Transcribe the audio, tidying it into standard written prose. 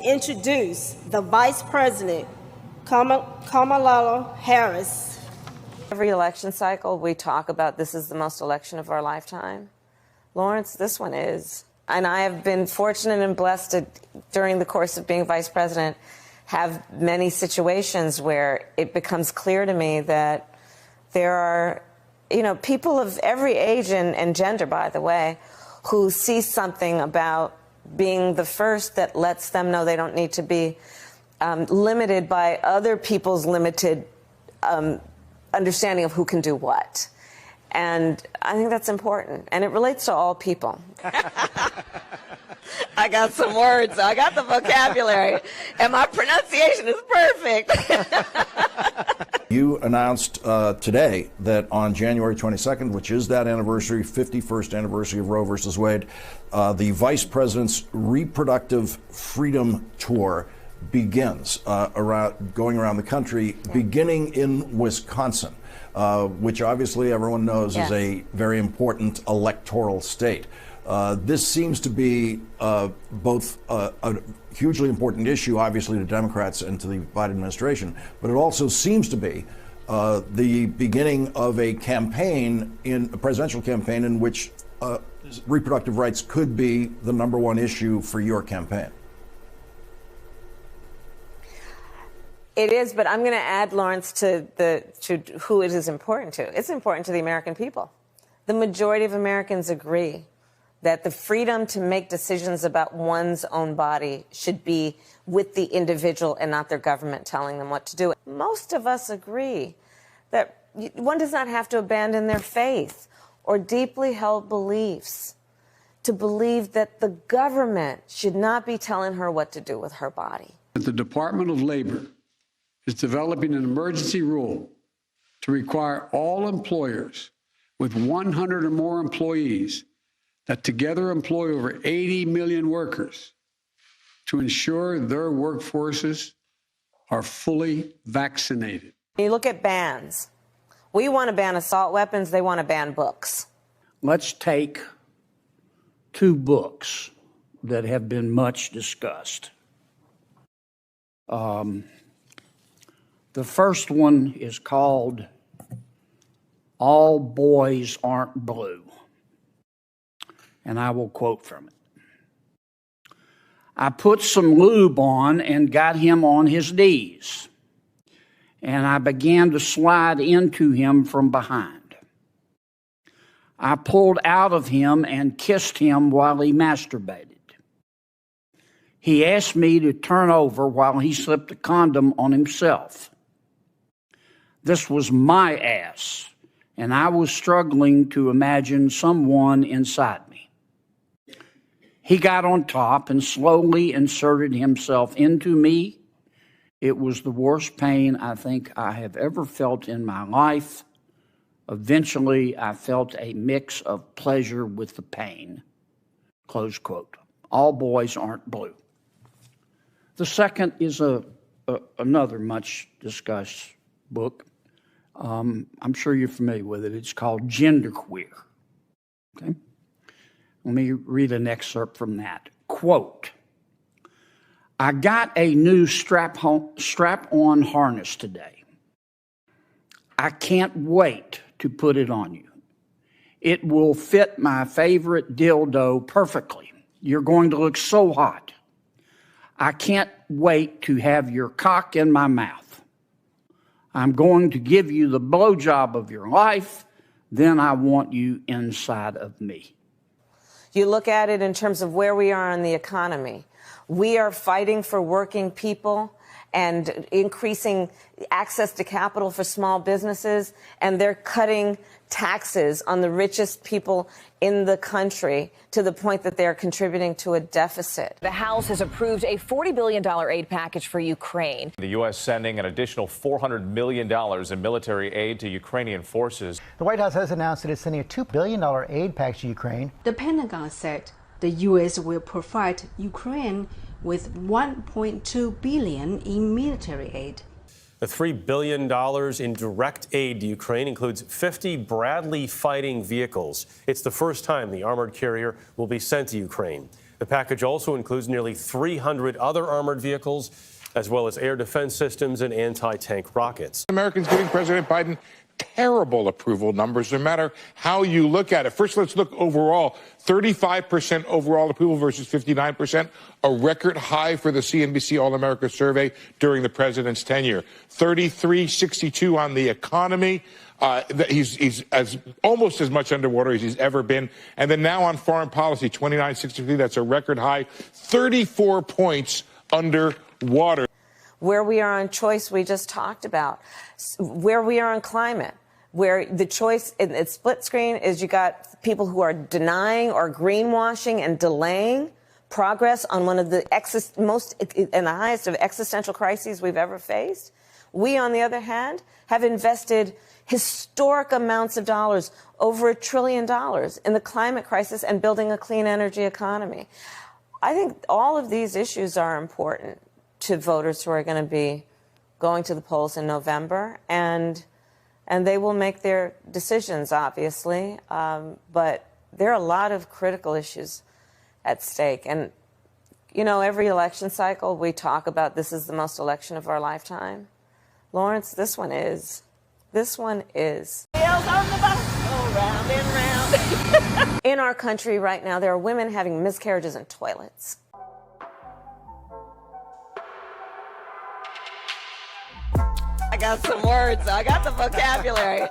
introduce the Vice President, Kamala Harris. Every election cycle, we talk about this is the most election of our lifetime. Lawrence, this one is. And I have been fortunate and blessed to, during the course of being vice president, have many situations where it becomes clear to me that there are, people of every age and gender, by the way, who see something about being the first that lets them know they don't need to be limited by other people's limited understanding of who can do what. And I think that's important. And it relates to all people. I got some words. I got the vocabulary. And my pronunciation is perfect. You announced today that on January 22nd, which is that anniversary, 51st anniversary of Roe versus Wade, the Vice President's Reproductive Freedom Tour begins going around the country, beginning in Wisconsin, which obviously everyone knows is a very important electoral state. This seems to be both a hugely important issue, obviously, to Democrats and to the Biden administration, but it also seems to be the beginning of a campaign, a presidential campaign, in which reproductive rights could be the #1 issue for your campaign. It is, but I'm going to add, Lawrence, to who it is important to. It's important to the American people. The majority of Americans agree that the freedom to make decisions about one's own body should be with the individual and not their government telling them what to do. Most of us agree that one does not have to abandon their faith or deeply held beliefs to believe that the government should not be telling her what to do with her body. The Department of Labor is developing an emergency rule to require all employers with 100 or more employees that together employ over 80 million workers to ensure their workforces are fully vaccinated. You look at bans. We want to ban assault weapons. They want to ban books. Let's take two books that have been much discussed. The first one is called All Boys Aren't Blue. And I will quote from it. I put some lube on and got him on his knees, and I began to slide into him from behind. I pulled out of him and kissed him while he masturbated. He asked me to turn over while he slipped a condom on himself. This was my ass, and I was struggling to imagine someone inside me. He got on top and slowly inserted himself into me. It was the worst pain I think I have ever felt in my life. Eventually, I felt a mix of pleasure with the pain. Close quote. All boys aren't blue. The second is another much discussed book. I'm sure you're familiar with it. It's called Genderqueer. Okay? Let me read an excerpt from that. Quote, I got a new strap-on harness today. I can't wait to put it on you. It will fit my favorite dildo perfectly. You're going to look so hot. I can't wait to have your cock in my mouth. I'm going to give you the blowjob of your life. Then I want you inside of me. You look at it in terms of where we are in the economy. We are fighting for working people and increasing access to capital for small businesses, and they're cutting taxes on the richest people in the country to the point that they're contributing to a deficit. The House has approved a $40 billion aid package for Ukraine. The U.S. sending an additional $400 million in military aid to Ukrainian forces. The White House has announced it is sending a $2 billion aid package to Ukraine. The Pentagon said the U.S. will provide Ukraine with $1.2 billion in military aid. The $3 billion in direct aid to Ukraine includes 50 Bradley fighting vehicles. It's the first time the armored carrier will be sent to Ukraine. The package also includes nearly 300 other armored vehicles, as well as air defense systems and anti-tank rockets. Americans giving President Biden terrible approval numbers, no matter how you look at it. First, let's look overall. 35% overall approval versus 59%, a record high for the CNBC All-America survey during the president's tenure. 33-62 on the economy. He's almost as much underwater as he's ever been. And then now on foreign policy, 29-63, that's a record high. 34 points underwater. Where we are on choice, we just talked about. Where we are on climate, where the choice in its split screen is you got people who are denying or greenwashing and delaying progress on one of the most and the highest of existential crises we've ever faced. We, on the other hand, have invested historic amounts of dollars, over $1 trillion, in the climate crisis and building a clean energy economy. I think all of these issues are important to voters who are going to be going to the polls in November, and they will make their decisions, obviously. But there are a lot of critical issues at stake. And, you know, every election cycle we talk about this is the most election of our lifetime. Lawrence, this one is. This one is. In our country right now, there are women having miscarriages in toilets. I got some words. I got the vocabulary.